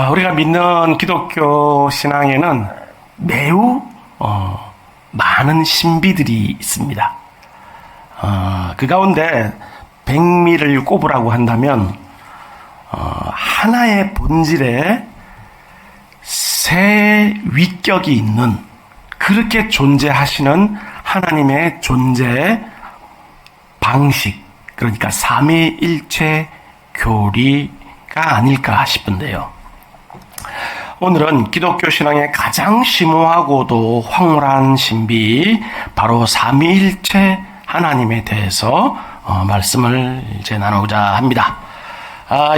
우리가 믿는 기독교 신앙에는 매우 많은 신비들이 있습니다. 그 가운데 백미를 꼽으라고 한다면 하나의 본질에 세 위격이 있는, 그렇게 존재하시는 하나님의 존재 방식, 그러니까 삼위일체 교리가 아닐까 싶은데요. 오늘은 기독교 신앙의 가장 심오하고도 황홀한 신비, 바로 삼위일체 하나님에 대해서 말씀을 이제 나누고자 합니다.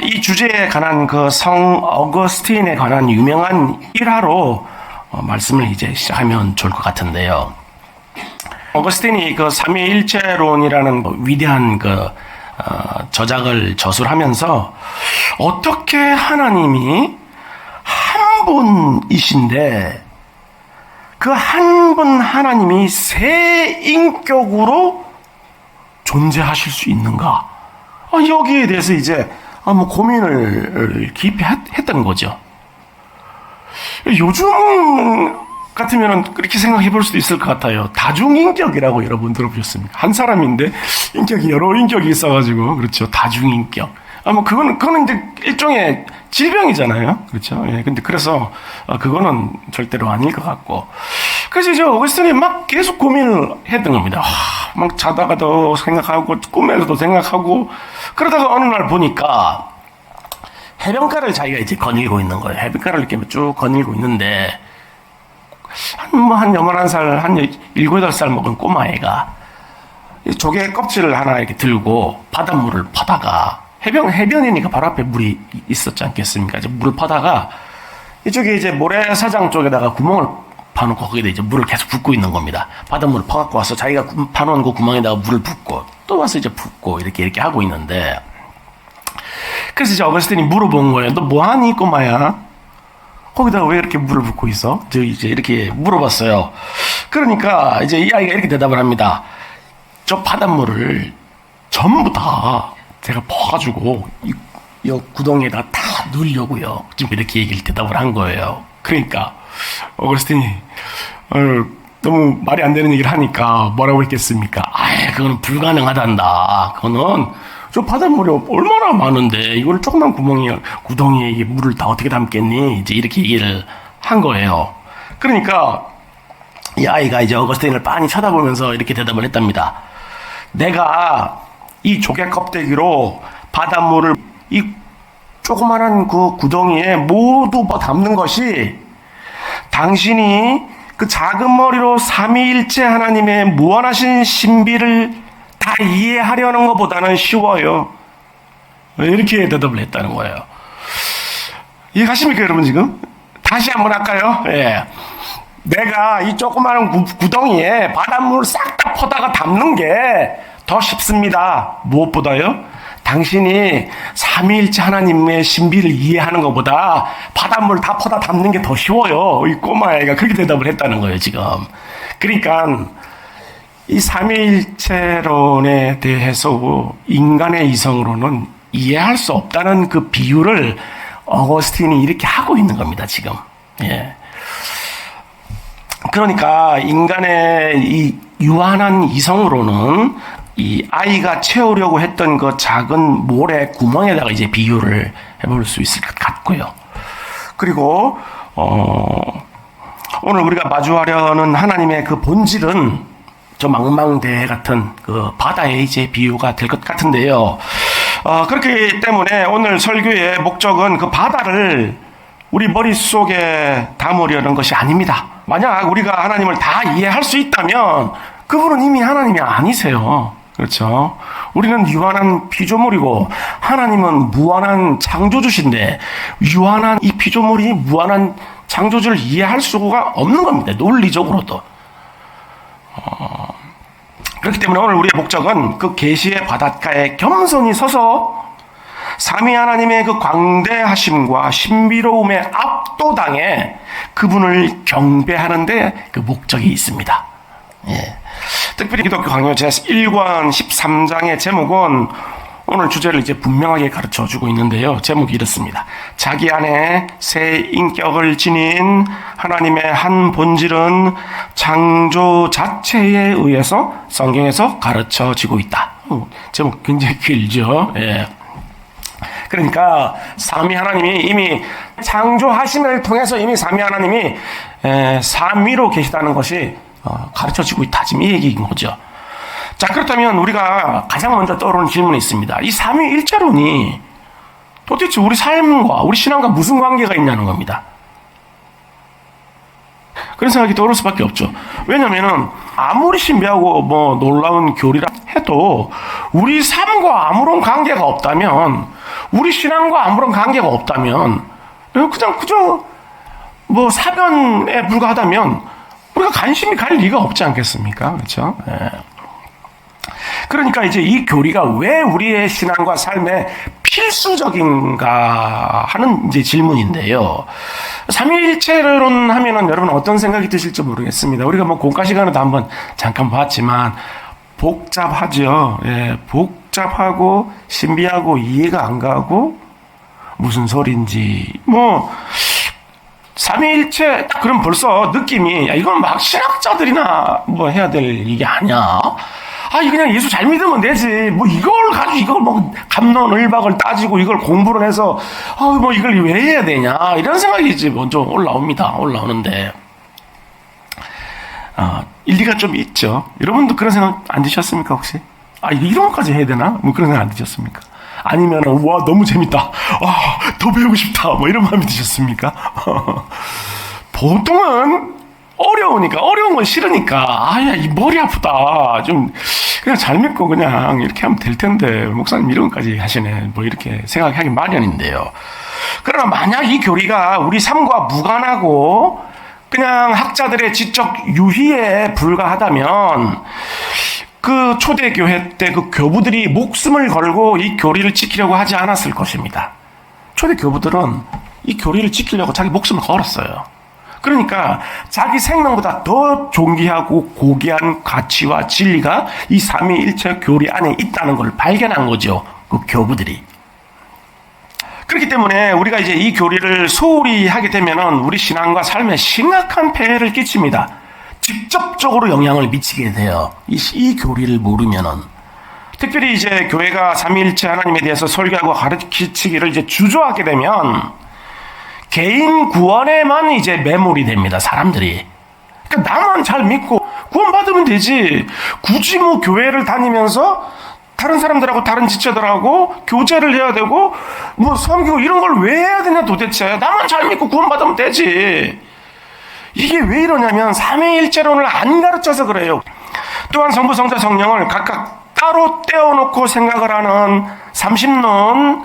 이 주제에 관한 그 성 어거스틴에 관한 유명한 일화로 말씀을 이제 시작하면 좋을 것 같은데요. 어거스틴이 그 삼위일체론이라는 위대한 저작을 저술하면서 어떻게 하나님이 한 분이신데 그 한 분 하나님이 세 인격으로 존재하실 수 있는가? 여기에 대해서 이제 고민을 깊이 했던 거죠. 요즘 같으면 그렇게 생각해 볼 수도 있을 것 같아요. 다중인격이라고 여러분 들어보셨습니까? 한 사람인데 인격이 여러 인격이 있어가지고, 그렇죠. 다중인격. 그거는 이제 일종의 질병이잖아요. 그렇죠. 예. 근데 그래서, 그거는 절대로 아닐 것 같고. 그래서 이제 어거스틴이 막 계속 고민을 했던 겁니다. 막 자다가도 생각하고, 꿈에서도 생각하고, 그러다가 어느 날 보니까 해변가를 자기가 이제 거닐고 있는 거예요. 해변가를 이렇게 쭉 거닐고 있는데, 한 요만한 살, 한 7, 8살 먹은 꼬마애가 조개 껍질을 하나 이렇게 들고 바닷물을 퍼다가, 해변이니까 바로 앞에 물이 있었지 않겠습니까? 이제 물을 퍼다가 이쪽에 이제 모래사장 쪽에다가 구멍을 파놓고 거기다 이제 물을 계속 붓고 있는 겁니다. 바닷물을 퍼갖고 와서 자기가 파놓은 그 구멍에다가 물을 붓고 또 와서 이제 붓고 이렇게 하고 있는데, 그래서 이제 어거스틴이 물어본 거예요. 너 뭐하니 꼬마야? 거기다가 왜 이렇게 물을 붓고 있어? 저 이제 이렇게 물어봤어요. 그러니까 이제 이 아이가 이렇게 대답을 합니다. 저 바닷물을 전부 다 제가 퍼가지고 이 구덩이에다 다 넣으려고요. 지금 이렇게 대답을 한 거예요. 그러니까 어거스틴이 너무 말이 안 되는 얘기를 하니까 뭐라고 했겠습니까? 그거는 불가능하단다. 그거는 저 바닷물이 얼마나 많은데 이걸 조그만 구덩이에 이게 물을 다 어떻게 담겠니? 이제 이렇게 얘기를 한 거예요. 그러니까 이 아이가 이제 어거스틴을 빤히 쳐다보면서 이렇게 대답을 했답니다. 내가 이 조개 껍데기로 바닷물을 이 조그만한 그 구덩이에 모두 담는 것이 당신이 그 작은 머리로 삼위일체 하나님의 무한하신 신비를 다 이해하려는 것보다는 쉬워요. 이렇게 대답을 했다는 거예요. 이해가십니까, 여러분? 지금 다시 한번 할까요? 예. 내가 이 조그마한 구덩이에 바닷물을 싹 다 퍼다가 담는 게 더 쉽습니다. 무엇보다요? 당신이 삼위일체 하나님의 신비를 이해하는 것보다 바닷물 다 퍼다 담는 게 더 쉬워요. 이 꼬마애가 그렇게 대답을 했다는 거예요, 지금. 그러니까 이 삼위일체론에 대해서 인간의 이성으로는 이해할 수 없다는 그 비유를 어거스틴이 이렇게 하고 있는 겁니다, 지금. 예. 그러니까 인간의 이 유한한 이성으로는 이 아이가 채우려고 했던 그 작은 모래 구멍에다가 이제 비유를 해볼 수 있을 것 같고요. 그리고 오늘 우리가 마주하려는 하나님의 그 본질은 저 망망대해 같은 그 바다의 이제 비유가 될 것 같은데요. 그렇기 때문에 오늘 설교의 목적은 그 바다를 우리 머릿속에 담으려는 것이 아닙니다. 만약 우리가 하나님을 다 이해할 수 있다면 그분은 이미 하나님이 아니세요. 그렇죠? 우리는 유한한 피조물이고 하나님은 무한한 창조주신데 유한한 이 피조물이 무한한 창조주를 이해할 수가 없는 겁니다. 논리적으로도. 그렇기 때문에 오늘 우리의 목적은 그 계시의 바닷가에 겸손히 서서 삼위 하나님의 그 광대하심과 신비로움에 압도당해 그분을 경배하는데 그 목적이 있습니다. 예. 특별히 기독교 강요 제1권 13장의 제목은 오늘 주제를 이제 분명하게 가르쳐 주고 있는데요. 제목이 이렇습니다. 자기 안에 새 인격을 지닌 하나님의 한 본질은 창조 자체에 의해서 성경에서 가르쳐지고 있다. 제목 굉장히 길죠. 예. 그러니까 삼위 하나님이 이미 창조하심을 통해서 이미 삼위 하나님이 삼위로 계시다는 것이 가르쳐지고 있다. 지금 이 얘기인 거죠. 자, 그렇다면 우리가 가장 먼저 떠오르는 질문이 있습니다. 이 삼위일체론이 도대체 우리 삶과 우리 신앙과 무슨 관계가 있냐는 겁니다. 그런 생각이 떠오를 수밖에 없죠. 왜냐면은 아무리 신비하고 놀라운 교리라 해도 우리 삶과 아무런 관계가 없다면, 우리 신앙과 아무런 관계가 없다면 그저 사변에 불과하다면 우리가 관심이 갈 리가 없지 않겠습니까? 그렇죠? 예. 그러니까 이제 이 교리가 왜 우리의 신앙과 삶에 필수적인가 하는 이제 질문인데요. 삼위일체론 하면은 여러분 어떤 생각이 드실지 모르겠습니다. 우리가 공과 시간에도 한번 잠깐 봤지만 복잡하죠. 예, 복잡하고 신비하고 이해가 안 가고 무슨 소린지 삼위일체 그럼 벌써 느낌이 이건 막 신학자들이나 해야 될 일이 아니야. 그냥 예수 잘 믿으면 되지. 이걸 가지고 이걸 갑론을박을 따지고 이걸 공부를 해서 이걸 왜 해야 되냐. 이런 생각이 이제 먼저 올라오는데 일리가 좀 있죠. 여러분도 그런 생각 안 드셨습니까, 혹시? 이런 것까지 해야 되나? 그런 생각 안 드셨습니까? 아니면 와 너무 재밌다. 더 배우고 싶다. 이런 마음이 드셨습니까? 보통은 어려우니까, 어려운 건 싫으니까, 이 머리 아프다. 그냥 잘 믿고 그냥 이렇게 하면 될 텐데, 목사님 이런 것까지 하시네. 이렇게 생각하기 마련인데요. 그러나 만약 이 교리가 우리 삶과 무관하고, 그냥 학자들의 지적 유희에 불과하다면, 그 초대교회 때 그 교부들이 목숨을 걸고 이 교리를 지키려고 하지 않았을 것입니다. 초대 교부들은 이 교리를 지키려고 자기 목숨을 걸었어요. 그러니까 자기 생명보다 더 존귀하고 고귀한 가치와 진리가 이 삼위일체 교리 안에 있다는 걸 발견한 거죠. 그 교부들이. 그렇기 때문에 우리가 이제 이 교리를 소홀히 하게 되면은 우리 신앙과 삶에 심각한 폐해를 끼칩니다. 직접적으로 영향을 미치게 돼요. 이 교리를 모르면은. 특별히 이제 교회가 삼위일체 하나님에 대해서 설교하고 가르치기를 이제 주저하게 되면 개인 구원에만 이제 매몰이 됩니다, 사람들이. 그러니까 나만 잘 믿고 구원받으면 되지. 굳이 교회를 다니면서 다른 사람들하고 다른 지체들하고 교제를 해야 되고 섬기고 이런 걸 왜 해야 되냐 도대체. 나만 잘 믿고 구원받으면 되지. 이게 왜 이러냐면 삼위일체론을 안 가르쳐서 그래요. 또한 성부, 성자, 성령을 각각 따로 떼어놓고 생각을 하는 삼신론,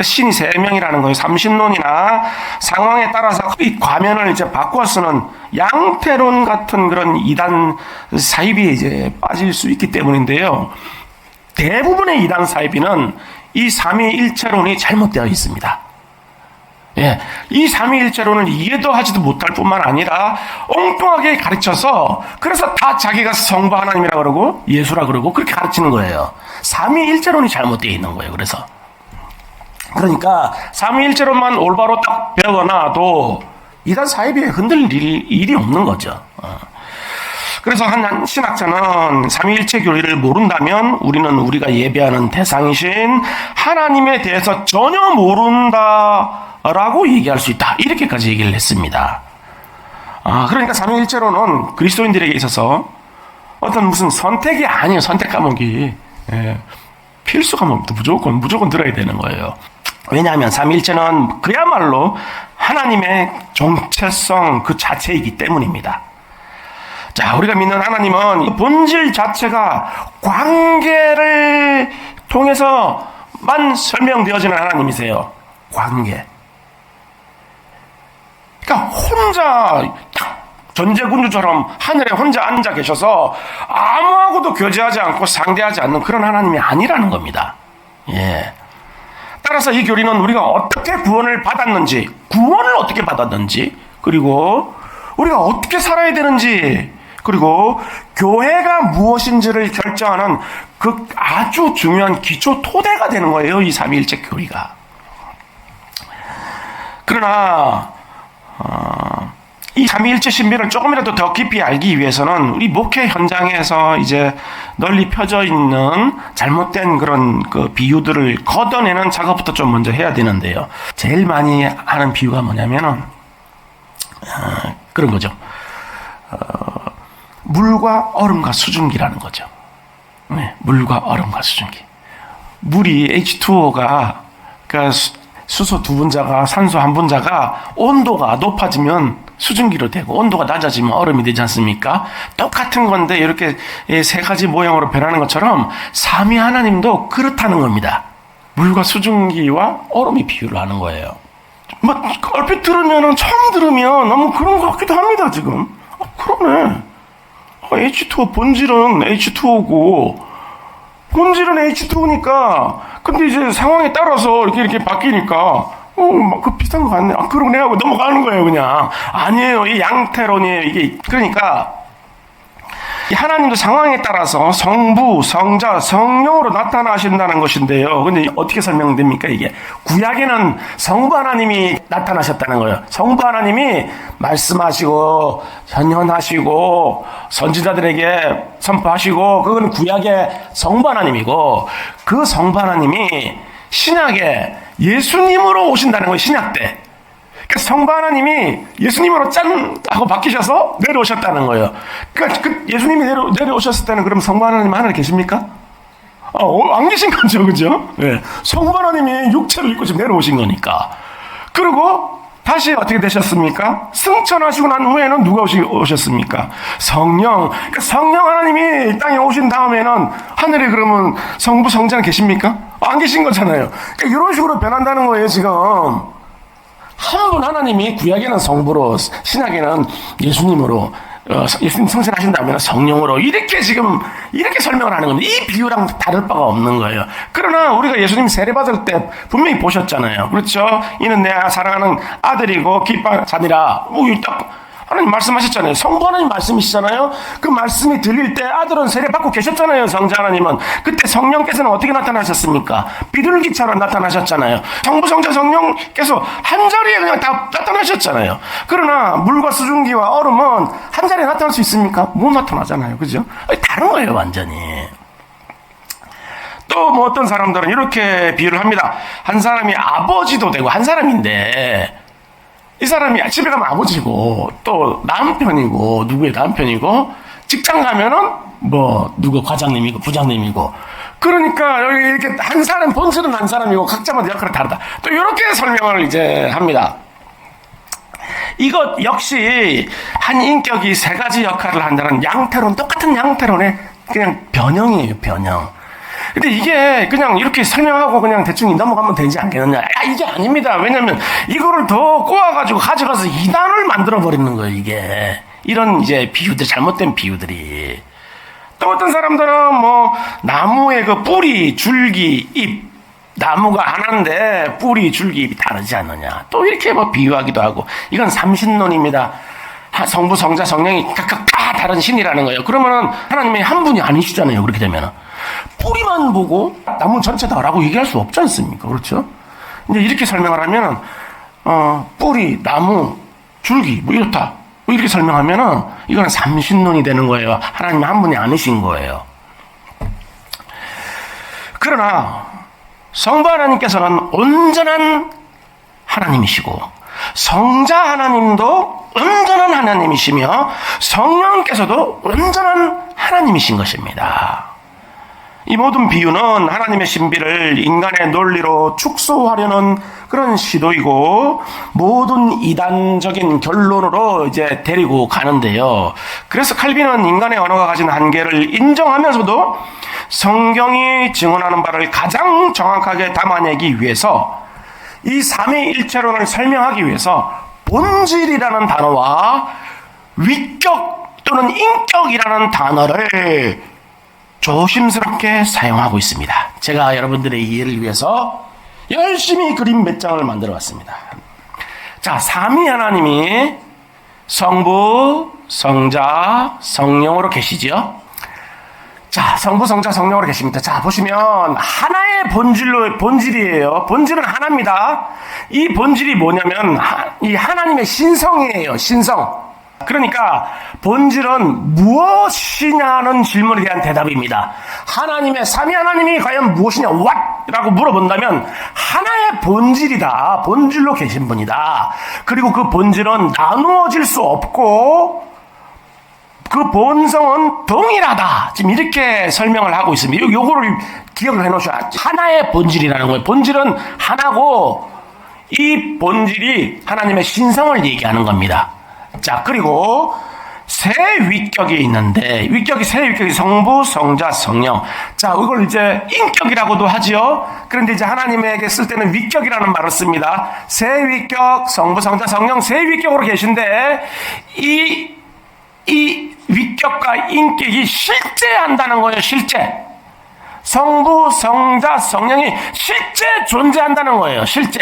신이 세 명이라는 거예요. 삼신론이나 상황에 따라서 이 과면을 이제 바꿔 쓰는 양태론 같은 그런 이단 사이비에 이제 빠질 수 있기 때문인데요. 대부분의 이단 사이비는 이 삼위일체론이 잘못되어 있습니다. 예, 이 삼위일체론을 이해도 하지도 못할 뿐만 아니라 엉뚱하게 가르쳐서 그래서 다 자기가 성부 하나님이라 그러고 예수라 그러고 그렇게 가르치는 거예요. 삼위일체론이 잘못되어 있는 거예요. 그러니까 삼위일체론만 올바로 딱 배워놔도 이단 사이비에 흔들릴 일이 없는 거죠. 그래서 한 신학자는 삼위일체 교리를 모른다면 우리는 우리가 예배하는 대상이신 하나님에 대해서 전혀 모른다라고 얘기할 수 있다. 이렇게까지 얘기를 했습니다. 그러니까 삼위일체론은 그리스도인들에게 있어서 어떤 무슨 선택이 아니에요. 선택 과목이. 예. 필수 과목도 무조건 들어야 되는 거예요. 왜냐하면 삼위일체는 그야말로 하나님의 정체성 그 자체이기 때문입니다. 자, 우리가 믿는 하나님은 본질 자체가 관계를 통해서만 설명되어지는 하나님이세요. 관계. 그러니까 혼자 전제군주처럼 하늘에 혼자 앉아 계셔서 아무하고도 교제하지 않고 상대하지 않는 그런 하나님이 아니라는 겁니다. 예. 따라서 이 교리는 우리가 어떻게 구원을 받았는지, 그리고 우리가 어떻게 살아야 되는지, 그리고 교회가 무엇인지를 결정하는 그 아주 중요한 기초 토대가 되는 거예요. 이 삼위일체 교리가. 그러나 이 삼위일체 신비를 조금이라도 더 깊이 알기 위해서는 우리 목회 현장에서 이제 널리 펴져 있는 잘못된 그런 그 비유들을 걷어내는 작업부터 좀 먼저 해야 되는데요. 제일 많이 하는 비유가 뭐냐면은 그런 거죠. 물과 얼음과 수증기라는 거죠. 네, 물과 얼음과 수증기. 물이 H2O가 그러니까 수소 두 분자가 산소 한 분자가 온도가 높아지면 수증기로 되고 온도가 낮아지면 얼음이 되지 않습니까? 똑같은 건데 이렇게 세 가지 모양으로 변하는 것처럼 삼위 하나님도 그렇다는 겁니다. 물과 수증기와 얼음이 비유를 하는 거예요. 뭐 얼핏 들으면 처음 들으면 너무 그런 것 같기도 합니다. 지금 그러네. H2O 본질은 H2O고 본질은 H2O니까 근데 이제 상황에 따라서 이렇게 바뀌니까 그 비슷한 것 같네. 그러네 하고 넘어가는 거예요. 그냥 아니에요. 이 양태론이에요. 이게 그러니까 하나님도 상황에 따라서 성부, 성자, 성령으로 나타나신다는 것인데요. 근데 어떻게 설명됩니까? 이게 구약에는 성부 하나님이 나타나셨다는 거예요. 성부 하나님이 말씀하시고 현현하시고 선지자들에게 선포하시고 그건 구약의 성부 하나님이고 그 성부 하나님이 신약에 예수님으로 오신다는 거예요. 신약 때. 그러니까 성부 하나님이 예수님으로 짠 하고 바뀌셔서 내려오셨다는 거예요. 그러니까 그 예수님이 내려오셨을 때는 그럼 성부 하나님 하늘에 계십니까? 안 계신 거죠, 그죠? 네. 성부 하나님이 육체를 입고 지금 내려오신 거니까. 그리고 다시 어떻게 되셨습니까? 승천하시고 난 후에는 누가 오셨습니까? 성령. 그러니까 성령 하나님이 땅에 오신 다음에는 하늘에 그러면 성부 성자는 계십니까? 안 계신 거잖아요. 그러니까 이런 식으로 변한다는 거예요, 지금. 한 분 하나님이 구약에는 성부로 신약에는 예수님으로 예수님 성신하신 다음에 성령으로 이렇게 지금 이렇게 설명을 하는 겁니다. 이 비유랑 다를 바가 없는 거예요. 그러나 우리가 예수님 세례받을 때 분명히 보셨잖아요. 그렇죠? 이는 내 사랑하는 아들이고 기뻐하는 자니라. 딱 하나님 말씀하셨잖아요. 성부 하나님 말씀이시잖아요. 그 말씀이 들릴 때 아들은 세례받고 계셨잖아요. 성자 하나님은. 그때 성령께서는 어떻게 나타나셨습니까? 비둘기처럼 나타나셨잖아요. 성부, 성자, 성령께서 한 자리에 그냥 다 나타나셨잖아요. 그러나 물과 수증기와 얼음은 한 자리에 나타날 수 있습니까? 못 나타나잖아요. 그죠? 다른 거예요, 완전히. 또 뭐 어떤 사람들은 이렇게 비유를 합니다. 한 사람이 아버지도 되고 한 사람인데 이 사람이 집에 가면 아버지고 또 남편이고 누구의 남편이고 직장 가면은 뭐 누구 과장님이고 부장님이고 그러니까 여기 이렇게 한 사람 본질은 한 사람이고 각자마다 역할이 다르다. 또 이렇게 설명을 이제 합니다. 이것 역시 한 인격이 세 가지 역할을 한다는 양태론, 똑같은 양태론의 그냥 변형이에요, 변형. 근데 이게 그냥 이렇게 설명하고 그냥 대충 넘어가면 되지 않겠느냐. 이게 아닙니다. 왜냐면 이거를 더 꼬아가지고 가져가서 이단을 만들어버리는 거예요, 이게. 이런 이제 비유들, 잘못된 비유들이. 또 어떤 사람들은 뭐, 나무의 그 뿌리, 줄기, 잎. 나무가 하나인데 뿌리, 줄기, 잎이 다르지 않느냐. 또 이렇게 뭐 비유하기도 하고. 이건 삼신론입니다. 성부, 성자, 성령이 각각 다 다른 신이라는 거예요. 그러면은 하나님이 한 분이 아니시잖아요, 그렇게 되면은. 뿌리만 보고 나무 전체다라고 얘기할 수 없지 않습니까? 그렇죠? 이제 이렇게 설명을 하면은 뿌리, 나무, 줄기 뭐 이렇다. 뭐 이렇게 설명하면은 이거는 삼신론이 되는 거예요. 하나님 한 분이 아니신 거예요. 그러나 성부 하나님께서는 온전한 하나님이시고 성자 하나님도 온전한 하나님이시며 성령께서도 온전한 하나님이신 것입니다. 이 모든 비유는 하나님의 신비를 인간의 논리로 축소하려는 그런 시도이고 모든 이단적인 결론으로 이제 데리고 가는데요. 그래서 칼빈은 인간의 언어가 가진 한계를 인정하면서도 성경이 증언하는 바를 가장 정확하게 담아내기 위해서 이 삼위일체론을 설명하기 위해서 본질이라는 단어와 위격 또는 인격이라는 단어를 조심스럽게 사용하고 있습니다. 제가 여러분들의 이해를 위해서 열심히 그림 몇 장을 만들어 왔습니다. 자, 삼위 하나님이 성부, 성자, 성령으로 계시지요. 자, 성부, 성자, 성령으로 계십니다. 자, 보시면 하나의 본질이에요. 본질은 하나입니다. 이 본질이 뭐냐면 이 하나님의 신성이에요. 신성. 그러니까 본질은 무엇이냐는 질문에 대한 대답입니다. 하나님의 삼위 하나님이 과연 무엇이냐, what? 라고 물어본다면 하나의 본질이다. 본질로 계신 분이다. 그리고 그 본질은 나누어질 수 없고 그 본성은 동일하다. 지금 이렇게 설명을 하고 있습니다. 요거를 기억을 해놓으셔야 하나의 본질이라는 거예요. 본질은 하나고 이 본질이 하나님의 신성을 얘기하는 겁니다. 자, 그리고 세 위격이 있는데 세 위격이 성부, 성자, 성령. 자, 이걸 이제 인격이라고도 하지요. 그런데 이제 하나님에게 쓸 때는 위격이라는 말을 씁니다. 세 위격, 성부, 성자, 성령 세 위격으로 계신데 이 위격과 인격이 실제한다는 거예요. 실제. 성부, 성자, 성령이 실제 존재한다는 거예요. 실제.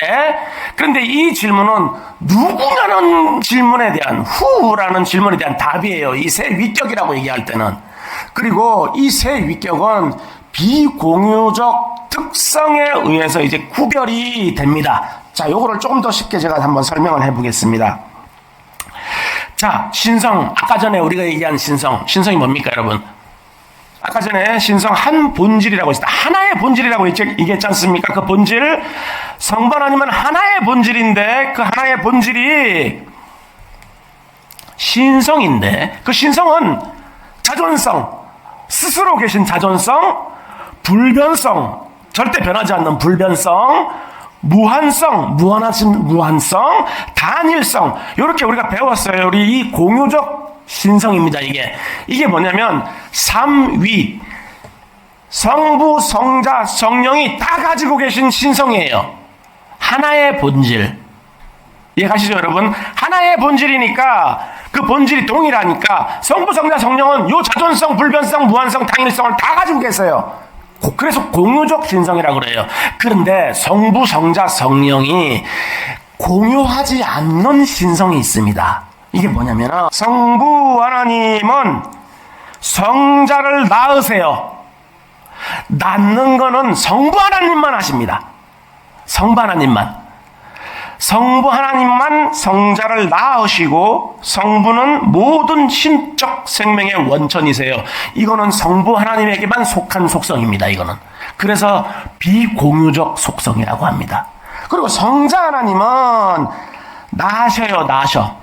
그런데 이 질문은 누구냐는 질문에 대한 후라는 질문에 대한 답이에요. 이 세 위격이라고 얘기할 때는. 그리고 이 세 위격은 비공유적 특성에 의해서 이제 구별이 됩니다. 자, 요거를 조금 더 쉽게 제가 한번 설명을 해보겠습니다. 자, 신성. 아까 전에 우리가 얘기한 신성. 신성이 뭡니까, 여러분? 아까 전에 신성 한 본질이라고 했습니다. 하나의 본질이라고 얘기했지 않습니까? 그 본질, 성부 하나님은 하나의 본질인데 그 하나의 본질이 신성인데 그 신성은 자존성, 스스로 계신 자존성, 불변성, 절대 변하지 않는 불변성, 무한성, 무한하신 무한성, 단일성. 이렇게 우리가 배웠어요. 우리 이 공유적 신성입니다. 이게 뭐냐면 삼위, 성부, 성자, 성령이 다 가지고 계신 신성이에요. 하나의 본질. 이해가시죠, 여러분? 하나의 본질이니까 그 본질이 동일하니까 성부, 성자, 성령은 요 자존성, 불변성, 무한성, 당일성을 다 가지고 계세요. 그래서 공유적 신성이라고 그래요. 그런데 성부, 성자, 성령이 공유하지 않는 신성이 있습니다. 이게 뭐냐면 성부 하나님은 성자를 낳으세요. 낳는 거는 성부 하나님만 하십니다. 성부 하나님만 성자를 낳으시고 성부는 모든 신적 생명의 원천이세요. 이거는 성부 하나님에게만 속한 속성입니다. 이거는. 그래서 비공유적 속성이라고 합니다. 그리고 성자 하나님은 나셔.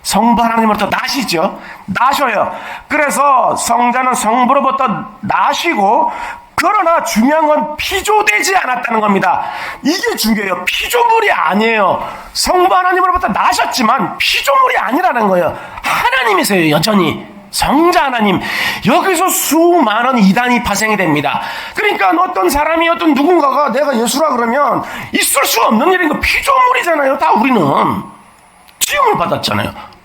성부 하나님으로부터 나시죠. 나셔요. 그래서 성자는 성부로부터 나시고 그러나 중요한 건 피조되지 않았다는 겁니다. 이게 중요해요. 피조물이 아니에요. 성부 하나님으로부터 나셨지만 피조물이 아니라는 거예요. 하나님이세요. 여전히. 성자 하나님. 여기서 수많은 이단이 파생이 됩니다. 그러니까 어떤 사람이 어떤 누군가가 내가 예수라 그러면 있을 수 없는 일인 거 피조물이잖아요. 다 우리는. 지음을 받았잖아요.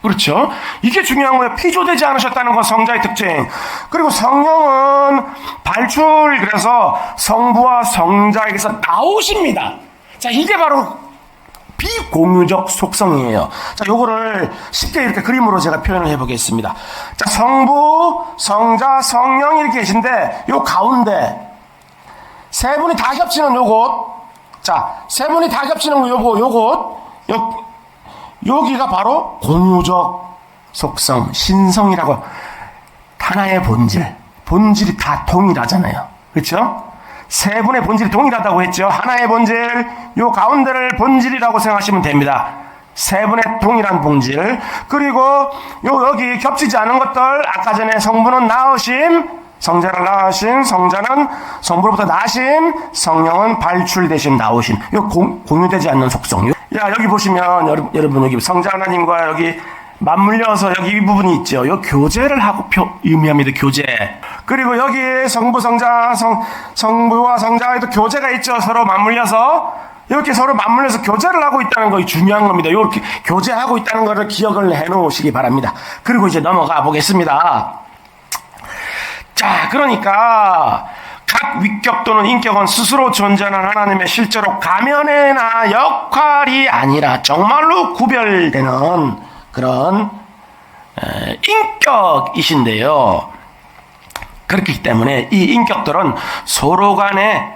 그렇죠? 이게 중요한 거예요. 피조되지 않으셨다는 건 성자의 특징. 그리고 성령은 그래서 성부와 성자에게서 나오십니다. 자, 이게 바로 비공유적 속성이에요. 자, 요거를 쉽게 이렇게 그림으로 제가 표현을 해보겠습니다. 자, 성부, 성자, 성령이 이렇게 계신데 요 가운데 세 분이 다 겹치는 요곳. 자, 세 분이 다 겹치는 요곳. 여기가 바로 공유적 속성, 신성이라고. 하나의 본질이 다 동일하잖아요. 그렇죠? 세 분의 본질이 동일하다고 했죠. 하나의 본질, 요 가운데를 본질이라고 생각하시면 됩니다. 세 분의 동일한 본질. 그리고 여기 겹치지 않은 것들, 아까 전에 성부는 낳으심, 성자를 낳으신, 성자는 성부로부터 나신, 성령은 발출되신 나오신. 요 공유되지 않는 속성. 야, 여기 보시면 여러분 여기 성자 하나님과 여기 맞물려서 여기 이 부분이 있죠. 요 교제를 하고 의미합니다. 교제. 그리고 여기 성부, 성자, 성부와 성자에도 교제가 있죠. 서로 맞물려서 이렇게 서로 맞물려서 교제를 하고 있다는 거 중요한 겁니다. 이렇게 교제하고 있다는 것을 기억을 해놓으시기 바랍니다. 그리고 이제 넘어가 보겠습니다. 자, 그러니까 각 위격 또는 인격은 스스로 존재하는 하나님의 실제로 가면이나 역할이 아니라 정말로 구별되는 그런 인격이신데요. 그렇기 때문에 이 인격들은 서로 간에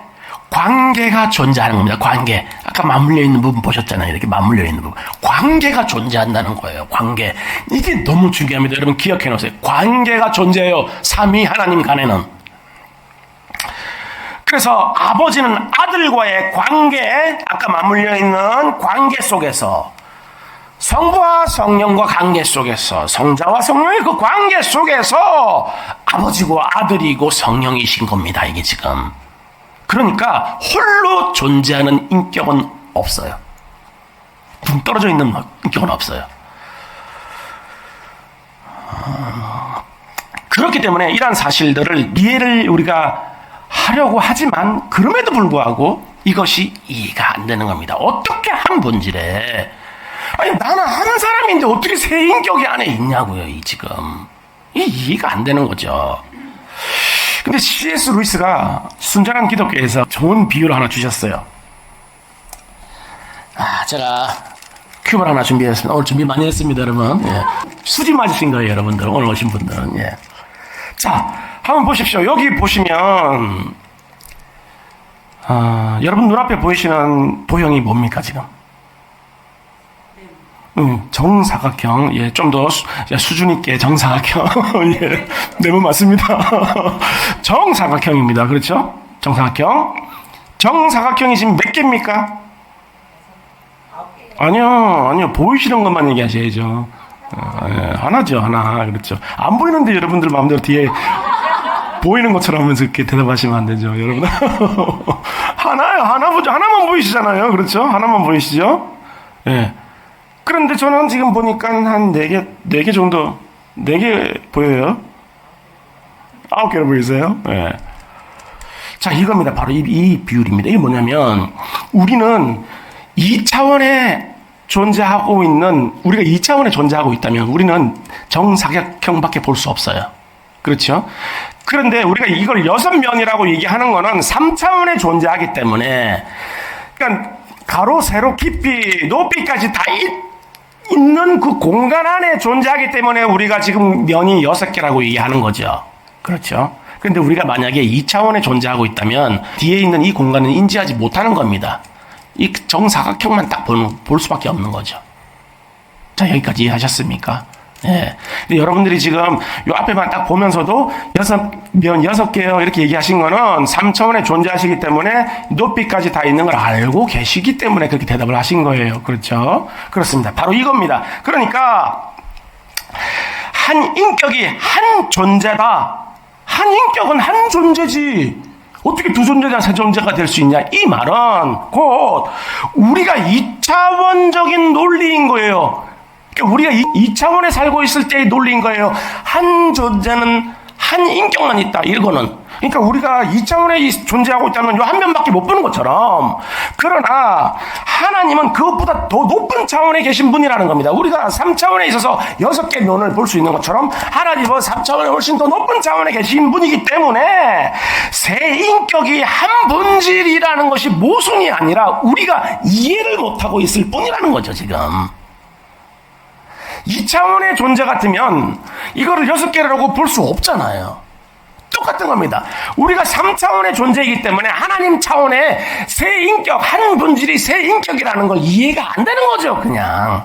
관계가 존재하는 겁니다. 관계. 아까 맞물려 있는 부분 보셨잖아요. 이렇게 맞물려 있는 부분. 관계가 존재한다는 거예요. 관계. 이게 너무 중요합니다. 여러분 기억해 놓으세요. 관계가 존재해요. 삼위 하나님 간에는. 그래서 아버지는 아들과의 관계, 아까 맞물려 있는 관계 속에서, 성부와 성령과 관계 속에서, 성자와 성령의 그 관계 속에서 아버지고 아들이고 성령이신 겁니다. 이게 지금. 그러니까 홀로 존재하는 인격은 없어요. 붕 떨어져 있는 인격은 없어요. 그렇기 때문에 이러한 사실들을 이해를 우리가 하려고 하지만 그럼에도 불구하고 이것이 이해가 안 되는 겁니다. 어떻게 한 본질에, 아니 나는 한 사람인데 어떻게 세 인격이 안에 있냐고요. 이 지금 이 이해가 안 되는 거죠. 근데 C.S. 루이스가 순전한 기독교에서 좋은 비유를 하나 주셨어요. 제가 큐브를 하나 준비했습니다. 오늘 준비 많이 했습니다, 여러분. 예. 수지 맞으신 거예요, 여러분들. 오늘 오신 분들은. 예. 자, 한번 보십시오. 여기 보시면 여러분 눈앞에 보이시는 도형이 뭡니까 지금? 정사각형. 예, 좀 더 수준 있게 정사각형. 예, 네모 맞습니다. 정사각형입니다. 그렇죠? 정사각형. 정사각형이 지금 몇 개입니까? 아니요. 보이시는 것만 얘기하셔야죠. 예, 하나죠, 하나. 그렇죠. 안 보이는데 여러분들 마음대로 뒤에 보이는 것처럼 하면서 이렇게 대답하시면 안 되죠, 여러분. 하나요, 하나만 보이시잖아요. 그렇죠? 하나만 보이시죠? 예. 그런데 저는 지금 보니까 한 4개 정도, 4개 보여요? 9개로 보이세요? 예. 자, 이겁니다. 바로 이 비율입니다. 이게 뭐냐면, 우리는 2차원에 존재하고 있는, 우리가 2차원에 존재하고 있다면, 우리는 정사각형밖에 볼 수 없어요. 그렇죠? 그런데 우리가 이걸 6면이라고 얘기하는 거는 3차원에 존재하기 때문에, 그러니까, 가로, 세로, 깊이, 높이까지 다 있는 그 공간 안에 존재하기 때문에 우리가 지금 면이 6개라고 얘기하는 거죠. 그렇죠. 그런데 우리가 만약에 2차원에 존재하고 있다면 뒤에 있는 이 공간은 인지하지 못하는 겁니다. 이 정사각형만 딱 볼 수밖에 없는 거죠. 자, 여기까지 이해하셨습니까? 예. 근데 여러분들이 지금 요 앞에만 딱 보면서도 면 6개요 이렇게 얘기하신 거는 3차원에 존재하시기 때문에 높이까지 다 있는 걸 알고 계시기 때문에 그렇게 대답을 하신 거예요. 그렇죠? 그렇습니다. 바로 이겁니다. 그러니까 한 인격이 한 존재다. 한 인격은 한 존재지. 어떻게 두 존재나 세 존재가 될 수 있냐? 이 말은 곧 우리가 2차원적인 논리인 거예요. 우리가 2차원에 살고 있을 때의 논리인 거예요. 한 존재는 한 인격만 있다. 이거는. 그러니까 우리가 2차원에 존재하고 있다면 이 한 면밖에 못 보는 것처럼. 그러나 하나님은 그것보다 더 높은 차원에 계신 분이라는 겁니다. 우리가 3차원에 있어서 6개 면을 볼 수 있는 것처럼 하나님은 3차원에 훨씬 더 높은 차원에 계신 분이기 때문에 세 인격이 한 본질이라는 것이 모순이 아니라 우리가 이해를 못하고 있을 뿐이라는 거죠, 지금. 2차원의 존재 같으면 이거를 6개라고 볼 수 없잖아요. 똑같은 겁니다. 우리가 3차원의 존재이기 때문에 하나님 차원의 세 인격, 한 본질이 세 인격이라는 걸 이해가 안 되는 거죠, 그냥.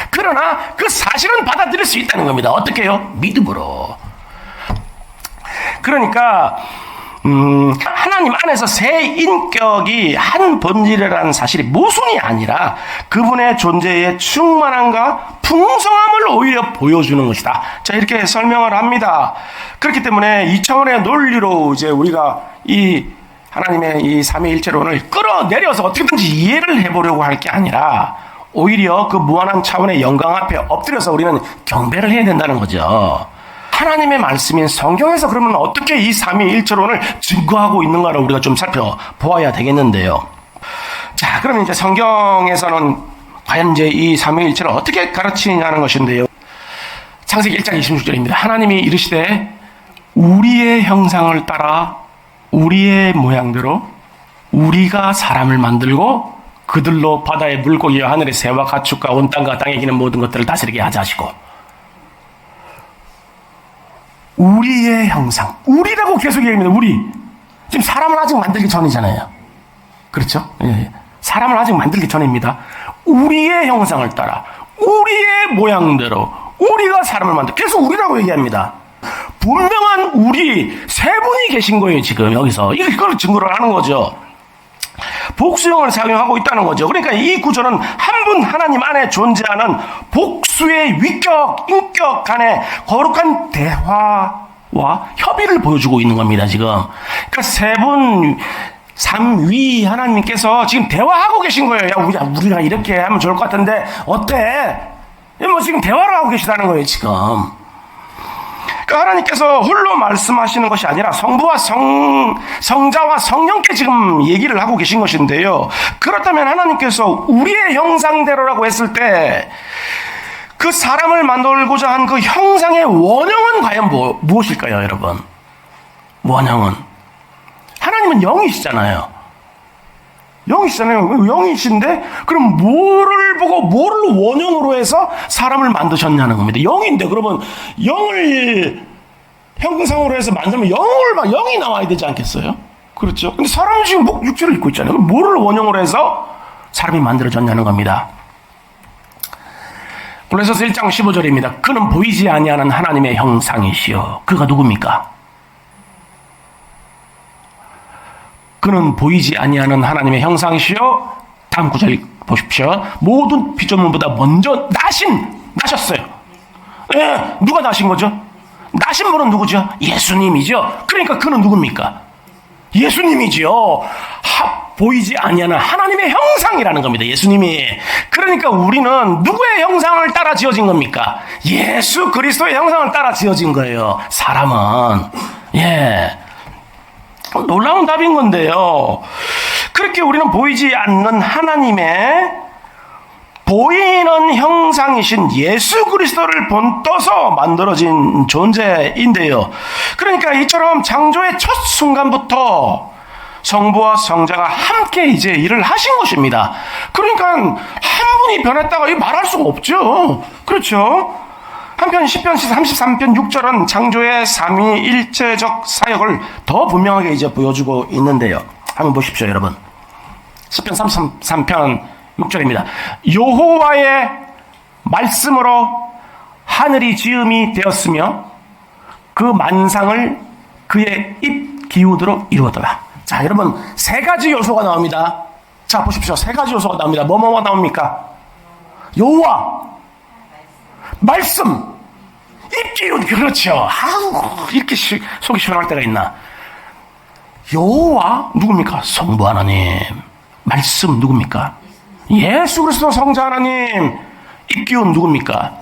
그러나 그 사실은 받아들일 수 있다는 겁니다. 어떻게 해요? 믿음으로. 그러니까 하나님 안에서 세 인격이 한 본질이라는 사실이 모순이 아니라 그분의 존재의 충만함과 풍성함을 오히려 보여주는 것이다. 자, 이렇게 설명을 합니다. 그렇기 때문에 2차원의 논리로 이제 우리가 이 하나님의 이 삼위일체론을 끌어내려서 어떻게든지 이해를 해보려고 할 게 아니라 오히려 그 무한한 차원의 영광 앞에 엎드려서 우리는 경배를 해야 된다는 거죠. 하나님의 말씀인 성경에서 그러면 어떻게 이 삼위일체론을 증거하고 있는가를 우리가 좀 살펴보아야 되겠는데요. 자, 그러면 이제 성경에서는 과연 이제 이 삼위일체를 어떻게 가르치느냐는 것인데요. 창세기 1장 26절입니다. 하나님이 이르시되 우리의 형상을 따라 우리의 모양대로 우리가 사람을 만들고 그들로 바다의 물고기와 하늘의 새와 가축과 온 땅과 땅에 기는 모든 것들을 다스리게 하자 하시고, 우리의 형상, 우리라고 계속 얘기합니다. 우리 지금 사람을 아직 만들기 전이잖아요. 그렇죠? 예. 사람을 아직 만들기 전입니다. 우리의 형상을 따라 우리의 모양대로 우리가 사람을 만들, 계속 우리라고 얘기합니다. 분명한 우리 세 분이 계신 거예요. 지금 여기서 이걸 증거를 하는 거죠. 복수형을 사용하고 있다는 거죠. 그러니까 이 구조는 한 분 하나님 안에 존재하는 복수의 위격, 인격 간의 거룩한 대화와 협의를 보여주고 있는 겁니다. 지금 그러니까 세 분 삼위 하나님께서 지금 대화하고 계신 거예요. 야, 우리가 이렇게 하면 좋을 것 같은데 어때? 뭐 지금 대화를 하고 계시다는 거예요. 지금 그러니까 하나님께서 홀로 말씀하시는 것이 아니라 성부와 성자와 성령께 지금 얘기를 하고 계신 것인데요. 그렇다면 하나님께서 우리의 형상대로라고 했을 때 그 사람을 만들고자 한 그 형상의 원형은 과연 무엇일까요, 여러분? 원형은 하나님은 영이시잖아요. 영이시잖아요. 영이신데 그럼 뭐를 보고 뭐를 원형으로 해서 사람을 만드셨냐는 겁니다. 영인데 그러면 영을 형상으로 해서 만들면 영이 나와야 되지 않겠어요? 그렇죠. 근데 사람은 지금 육체를 입고 있잖아요. 그럼 뭐를 원형으로 해서 사람이 만들어졌냐는 겁니다. 골로새서 1장 15절입니다. 그는 보이지 아니하는 하나님의 형상이시요. 그가 누굽니까? 그는 보이지 아니하는 하나님의 형상이시요. 다음 구절 보십시오. 모든 피조물보다 먼저 나셨어요. 예, 누가 나신 거죠? 나신 분은 누구죠? 예수님이죠. 그러니까 그는 누굽니까? 예수님이지요. 보이지 아니하는 하나님의 형상이라는 겁니다. 예수님이. 그러니까 우리는 누구의 형상을 따라 지어진 겁니까? 예수 그리스도의 형상을 따라 지어진 거예요. 사람은. 예. 놀라운 답인 건데요. 그렇게 우리는 보이지 않는 하나님의 보이는 형상이신 예수 그리스도를 본떠서 만들어진 존재인데요. 그러니까 이처럼 창조의 첫 순간부터 성부와 성자가 함께 이제 일을 하신 것입니다. 그러니까 한 분이 변했다가 말할 수가 없죠. 그렇죠? 한편 10편 33편 6절은 창조의 삼위일체적 사역을 더 분명하게 이제 보여주고 있는데요. 한번 보십시오, 여러분. 10편 33편 6절입니다. 여호와의 말씀으로 하늘이 지음이 되었으며 그 만상을 그의 입 기운으로 이루었더라. 자, 여러분, 세 가지 요소가 나옵니다. 자, 보십시오. 세 가지 요소가 나옵니다. 뭐가 나옵니까? 여호와, 말씀, 입기운. 그렇죠. 아우, 이렇게 속이 시원할 때가 있나? 여호와 누굽니까? 성부 하나님. 말씀 누굽니까? 예수 그리스도 성자 하나님. 입기운 누굽니까?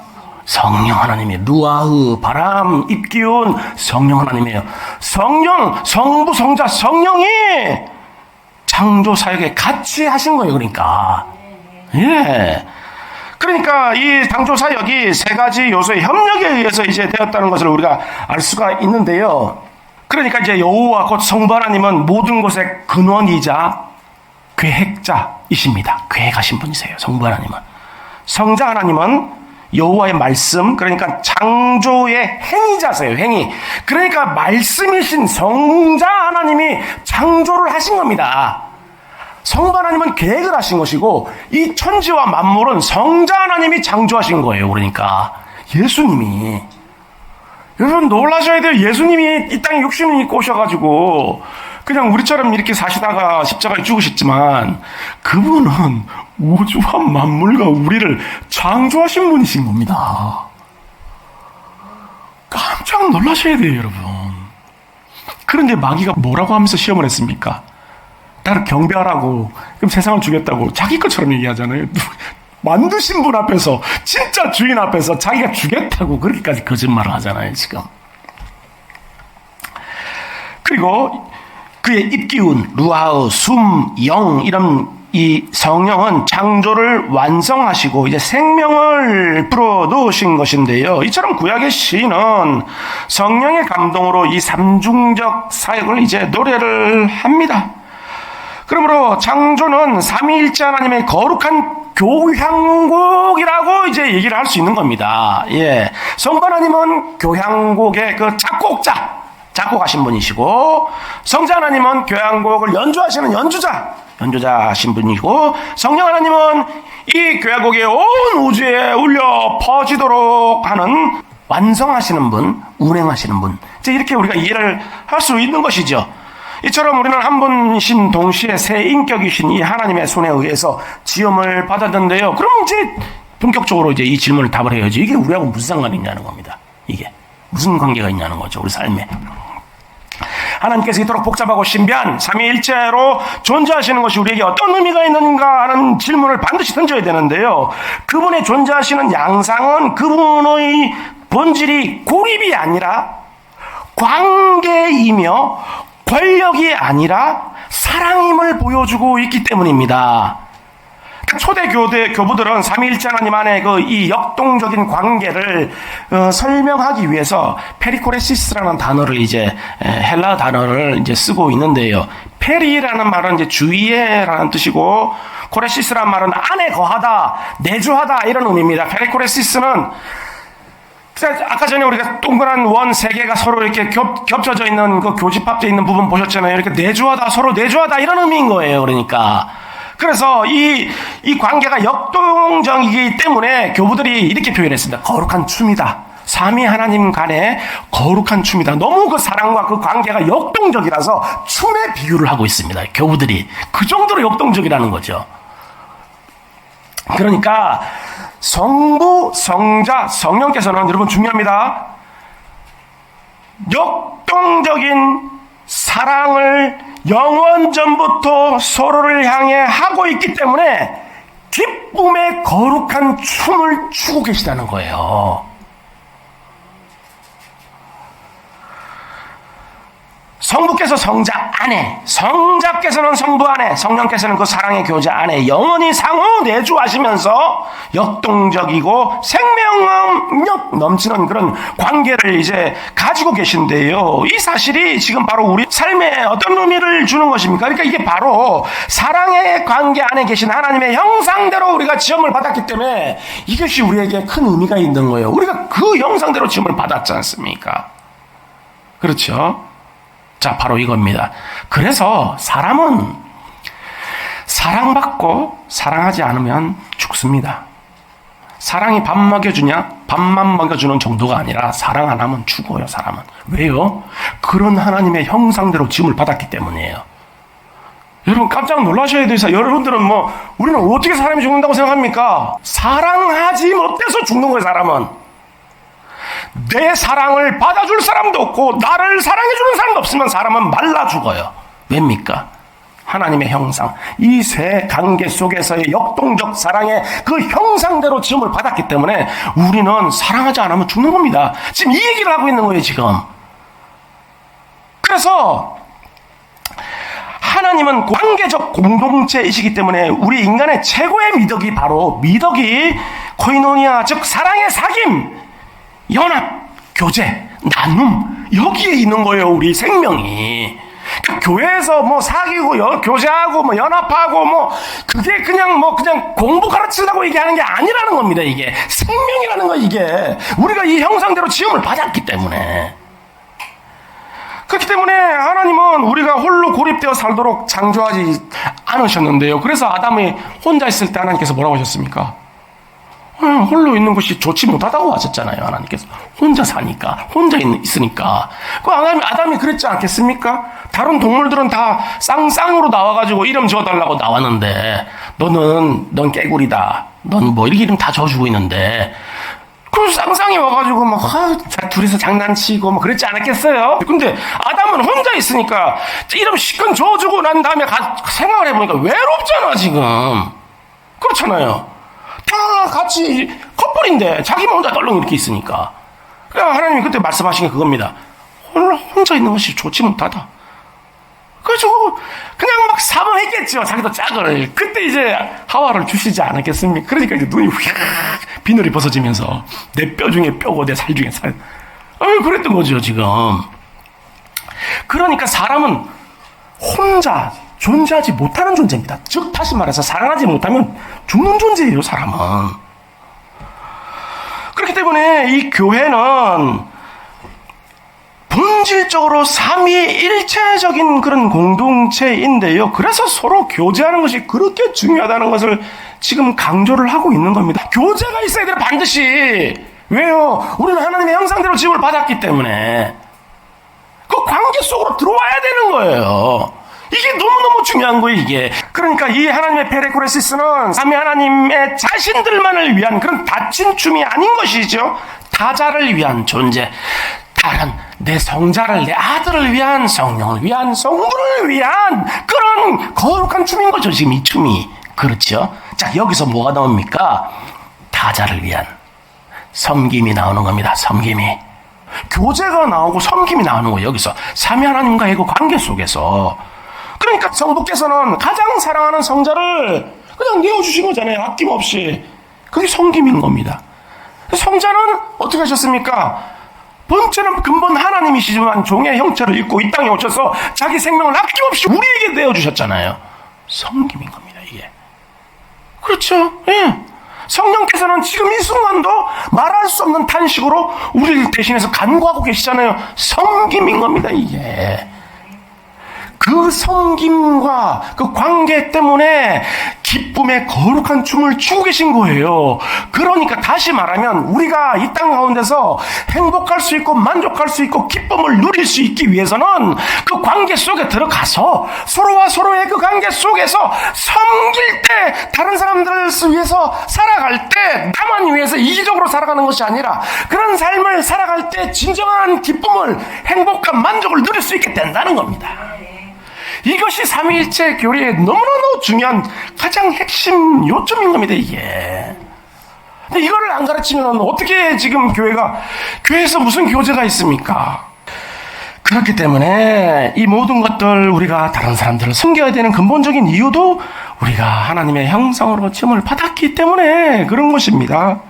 성령 하나님이에요. 루아흐, 바람, 입기운, 성령 하나님이에요. 성령, 성부, 성자, 성령이 창조 사역에 같이 하신 거예요. 그러니까. 예. 그러니까 이 창조 사역이 세 가지 요소의 협력에 의해서 이제 되었다는 것을 우리가 알 수가 있는데요. 그러니까 이제 여호와 곧 성부 하나님은 모든 것의 근원이자 계획자이십니다. 계획하신 분이세요. 성부 하나님은. 성자 하나님은 여호와의 말씀, 그러니까 창조의 행위자세요. 행위. 그러니까 말씀이신 성자 하나님이 창조를 하신 겁니다. 성부 하나님은 계획을 하신 것이고 이 천지와 만물은 성자 하나님이 창조하신 거예요. 그러니까 예수님이. 여러분 놀라셔야 돼요. 예수님이 이 땅에 육신을 입고 오셔가지고 그냥 우리처럼 이렇게 사시다가 십자가에 죽으셨지만 그분은 우주와 만물과 우리를 창조하신 분이신 겁니다. 깜짝 놀라셔야 돼요, 여러분. 그런데 마귀가 뭐라고 하면서 시험을 했습니까? 나를 경배하라고, 그럼 세상을 주겠다고 자기 것처럼 얘기하잖아요. 만드신 분 앞에서, 진짜 주인 앞에서 자기가 주겠다고 그렇게까지 거짓말을 하잖아요, 지금. 그리고 그의 입기운, 루아흐, 숨, 영, 이런 이 성령은 창조를 완성하시고 이제 생명을 불어넣으신 것인데요. 이처럼 구약의 시인은 성령의 감동으로 이 삼중적 사역을 이제 노래를 합니다. 그러므로 창조는 삼위일체 하나님의 거룩한 교향곡이라고 이제 얘기를 할 수 있는 겁니다. 예. 성부 하나님은 교향곡의 그 작곡하신 분이시고, 성자 하나님은 교향곡을 연주하시는 연주자신 분이고, 성령 하나님은 이 교향곡이 온 우주에 울려 퍼지도록 하는 완성하시는 분, 운행하시는 분. 이제 이렇게 우리가 이해를 할 수 있는 것이죠. 이처럼 우리는 한 분이신 동시에 세 인격이신 이 하나님의 손에 의해서 지음을 받았는데요. 그럼 이제 본격적으로 이제 이 질문을 답을 해야지. 이게 우리하고 무슨 상관이 있냐는 겁니다. 이게 무슨 관계가 있냐는 거죠. 우리 삶에. 하나님께서 이토록 복잡하고 신비한 삼위일체로 존재하시는 것이 우리에게 어떤 의미가 있는가 하는 질문을 반드시 던져야 되는데요. 그분의 존재하시는 양상은 그분의 본질이 고립이 아니라 관계이며 권력이 아니라 사랑임을 보여주고 있기 때문입니다. 초대 교부들은 삼위일체 하나님 안에 이 역동적인 관계를 설명하기 위해서 페리코레시스라는 단어를 이제 헬라 단어를 이제 쓰고 있는데요. 페리라는 말은 이제 주위에라는 뜻이고, 코레시스라는 말은 안에 거하다, 내주하다 이런 의미입니다. 페리코레시스는 아까 전에 우리가 동그란 원 세 개가 서로 이렇게 겹쳐져 있는 그 교집합되어 있는 부분 보셨잖아요. 이렇게 내주하다, 서로 내주하다 이런 의미인 거예요. 그러니까. 그래서 이 관계가 역동적이기 때문에 교부들이 이렇게 표현했습니다. 거룩한 춤이다. 삼위 하나님 간의 거룩한 춤이다. 너무 그 사랑과 그 관계가 역동적이라서 춤에 비유를 하고 있습니다. 교부들이. 그 정도로 역동적이라는 거죠. 그러니까 성부, 성자, 성령께서는 여러분 중요합니다. 역동적인 사랑을 영원 전부터 서로를 향해 하고 있기 때문에 기쁨의 거룩한 춤을 추고 계시다는 거예요. 성부께서 성자 안에, 성자께서는 성부 안에, 성령께서는 그 사랑의 교제 안에 영원히 상호 내주하시면서 역동적이고 생명력 넘치는 그런 관계를 이제 가지고 계신데요. 이 사실이 지금 바로 우리 삶에 어떤 의미를 주는 것입니까? 그러니까 이게 바로 사랑의 관계 안에 계신 하나님의 형상대로 우리가 지음을 받았기 때문에 이것이 우리에게 큰 의미가 있는 거예요. 우리가 그 형상대로 지음을 받았지 않습니까? 그렇죠? 자, 바로 이겁니다. 그래서 사람은 사랑받고 사랑하지 않으면 죽습니다. 사랑이 밥 먹여주냐? 밥만 먹여주는 정도가 아니라 사랑 안 하면 죽어요, 사람은. 왜요? 그런 하나님의 형상대로 지음을 받았기 때문이에요. 여러분 깜짝 놀라셔야 돼서 여러분들은 우리는 어떻게 사람이 죽는다고 생각합니까? 사랑하지 못해서 죽는 거예요, 사람은. 내 사랑을 받아줄 사람도 없고 나를 사랑해주는 사람도 없으면 사람은 말라 죽어요. 왜입니까? 하나님의 형상, 이 세 관계 속에서의 역동적 사랑의 그 형상대로 지음을 받았기 때문에 우리는 사랑하지 않으면 죽는 겁니다. 지금 이 얘기를 하고 있는 거예요, 지금. 그래서 하나님은 관계적 공동체이시기 때문에 우리 인간의 최고의 미덕이 바로 미덕이 코이노니아, 즉 사랑의 사귐, 연합, 교제, 나눔, 여기에 있는 거예요, 우리 생명이. 그러니까 교회에서 사귀고 교제하고 연합하고 그게 그냥 공부 가르치려고 얘기하는 게 아니라는 겁니다. 이게 생명이라는 거, 이게 우리가 이 형상대로 지음을 받았기 때문에. 그렇기 때문에 하나님은 우리가 홀로 고립되어 살도록 창조하지 않으셨는데요. 그래서 아담이 혼자 있을 때 하나님께서 뭐라고 하셨습니까? 홀로 있는 것이 좋지 못하다고 하셨잖아요. 하나님께서 혼자 사니까, 혼자 있으니까. 그 아담이 그랬지 않겠습니까? 다른 동물들은 다 쌍쌍으로 나와가지고 이름 지어달라고 나왔는데, 넌 깨구리다, 넌 이렇게 이름 다 지어주고 있는데, 그 쌍쌍이 와가지고 둘이서 장난치고 그랬지 않았겠어요? 근데 아담은 혼자 있으니까 이름 시큰 지어주고 난 다음에 생각을 해보니까 외롭잖아, 지금. 그렇잖아요. 다 같이 커플인데 자기만 혼자 떨렁 이렇게 있으니까. 그러니까 하나님이 그때 말씀하신 게 그겁니다. 혼자 있는 것이 좋지 못하다. 그래서 그냥 사모했겠죠. 자기도 짝을. 그때 이제 하와를 주시지 않았겠습니까? 그러니까 이제 눈이 휙 비늘이 벗어지면서 내 뼈 중에 뼈고 내 살 중에 살. 그랬던 거죠, 지금. 그러니까 사람은 혼자 존재하지 못하는 존재입니다. 즉 다시 말해서 사랑하지 못하면 죽는 존재예요, 사람은. 그렇기 때문에 이 교회는 본질적으로 삼위일체적인 그런 공동체인데요. 그래서 서로 교제하는 것이 그렇게 중요하다는 것을 지금 강조를 하고 있는 겁니다. 교제가 있어야 돼요, 반드시. 왜요? 우리는 하나님의 형상대로 지음을 받았기 때문에 그 관계 속으로 들어와야 되는 거예요. 이게 너무너무 중요한 거예요, 이게. 그러니까 이 하나님의 페레코레시스는 삼위 하나님의 자신들만을 위한 그런 닫힌 춤이 아닌 것이죠. 타자를 위한 존재. 다른 내 성자를, 내 아들을 위한, 성령을 위한, 성부를 위한 그런 거룩한 춤인 거죠, 지금 이 춤이. 그렇죠? 자, 여기서 뭐가 나옵니까? 타자를 위한 섬김이 나오는 겁니다. 섬김이. 교제가 나오고 섬김이 나오는 거예요, 여기서. 삼위 하나님과의 그 관계 속에서. 그러니까 성부께서는 가장 사랑하는 성자를 그냥 내어주신 거잖아요, 아낌없이. 그게 섬김인 겁니다. 성자는 어떻게 하셨습니까? 번째는 근본 하나님이시지만 종의 형체를 입고 이 땅에 오셔서 자기 생명을 아낌없이 우리에게 내어주셨잖아요. 섬김인 겁니다, 이게. 그렇죠? 예. 성령께서는 지금 이 순간도 말할 수 없는 탄식으로 우리를 대신해서 간구하고 계시잖아요. 섬김인 겁니다, 이게. 그 섬김과 그 관계 때문에 기쁨의 거룩한 춤을 추고 계신 거예요. 그러니까 다시 말하면 우리가 이 땅 가운데서 행복할 수 있고 만족할 수 있고 기쁨을 누릴 수 있기 위해서는 그 관계 속에 들어가서 서로와 서로의 그 관계 속에서 섬길 때, 다른 사람들을 위해서 살아갈 때 나만 위해서 이기적으로 살아가는 것이 아니라 그런 삶을 살아갈 때 진정한 기쁨을, 행복한 만족을 누릴 수 있게 된다는 겁니다. 이것이 삼위일체 교리의 너무너무 중요한 가장 핵심 요점인 겁니다, 이게. 근데 이거를 안 가르치면 어떻게 지금 교회에서 무슨 교제가 있습니까? 그렇기 때문에 이 모든 것들 우리가 다른 사람들을 섬겨야 되는 근본적인 이유도 우리가 하나님의 형상으로 지음을 받았기 때문에 그런 것입니다.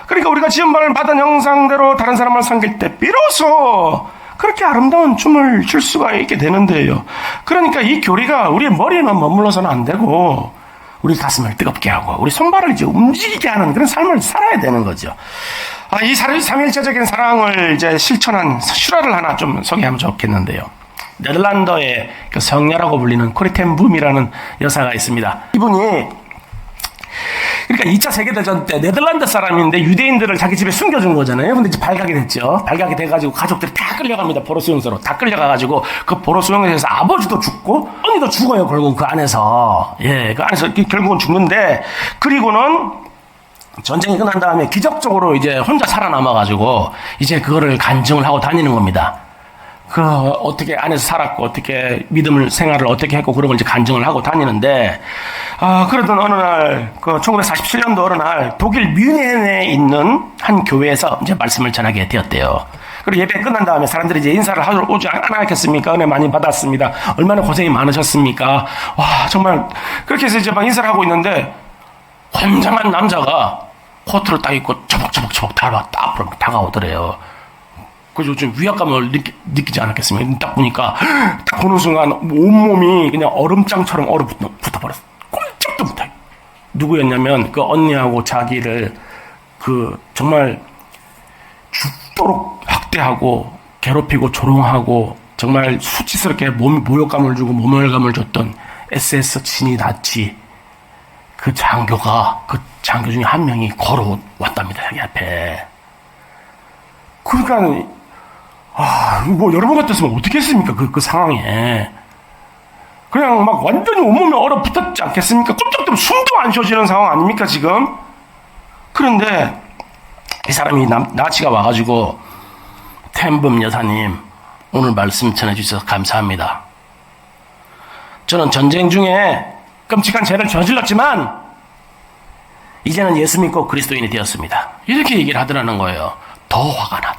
그러니까 우리가 지음을 받은 형상대로 다른 사람을 섬길 때 비로소 그렇게 아름다운 춤을 출 수가 있게 되는데요. 그러니까 이 교리가 우리의 머리에만 머물러서는 안 되고 우리 가슴을 뜨겁게 하고 우리 손발을 이제 움직이게 하는 그런 삶을 살아야 되는 거죠. 이 삼일체적인 사랑을 이제 실천한 실화를 하나 좀 소개하면 좋겠는데요. 네덜란드의 그 성녀라고 불리는 코리텐 붐이라는 여사가 있습니다. 이분이 그러니까 2차 세계대전 때 네덜란드 사람인데 유대인들을 자기 집에 숨겨준 거잖아요. 근데 이제 발각이 됐죠. 발각이 돼가지고 가족들이 다 끌려갑니다. 포로 수용소로. 다 끌려가가지고 그 포로 수용소에서 아버지도 죽고 언니도 죽어요. 결국 그 안에서. 예, 그 안에서 결국은 죽는데, 그리고는 전쟁이 끝난 다음에 기적적으로 이제 혼자 살아남아가지고 이제 그거를 간증을 하고 다니는 겁니다. 어떻게 안에서 살았고, 어떻게 믿음을, 생활을 어떻게 했고, 그런 걸 이제 간증을 하고 다니는데, 그러던 어느 날, 1947년도 어느 날, 독일 뮌헨에 있는 한 교회에서 이제 말씀을 전하게 되었대요. 그리고 예배 끝난 다음에 사람들이 이제 인사를 하러 오지 않았겠습니까? 은혜 많이 받았습니다. 얼마나 고생이 많으셨습니까? 와, 정말, 그렇게 해서 이제 막 인사를 하고 있는데, 굉장한 남자가 코트를 딱 입고 처벅처벅 앞으로 다가오더래요. 그래서 좀 위압감을 느끼지 않았겠습니까? 딱 보니까, 딱 보는 순간 온몸이 그냥 얼음장처럼 얼어붙어버렸어. 꼼짝도 못해. 누구였냐면, 그 언니하고 자기를 정말 죽도록 학대하고, 괴롭히고, 조롱하고, 정말 수치스럽게 모욕감을 주고 모멸감을 줬던 SS 친위 나치 그 장교 중에 한 명이 걸어왔답니다, 자기 앞에. 그러니까, 여러분 같았으면 어떻게 했습니까? 그 상황에. 그냥 막 완전히 온몸에 얼어붙었지 않겠습니까? 꼼짝도 숨도 안 쉬어지는 상황 아닙니까, 지금? 그런데 이 사람이 나치가 와가지고, 텐붐 여사님, 오늘 말씀 전해주셔서 감사합니다. 저는 전쟁 중에 끔찍한 죄를 저질렀지만, 이제는 예수 믿고 그리스도인이 되었습니다. 이렇게 얘기를 하더라는 거예요. 더 화가 나.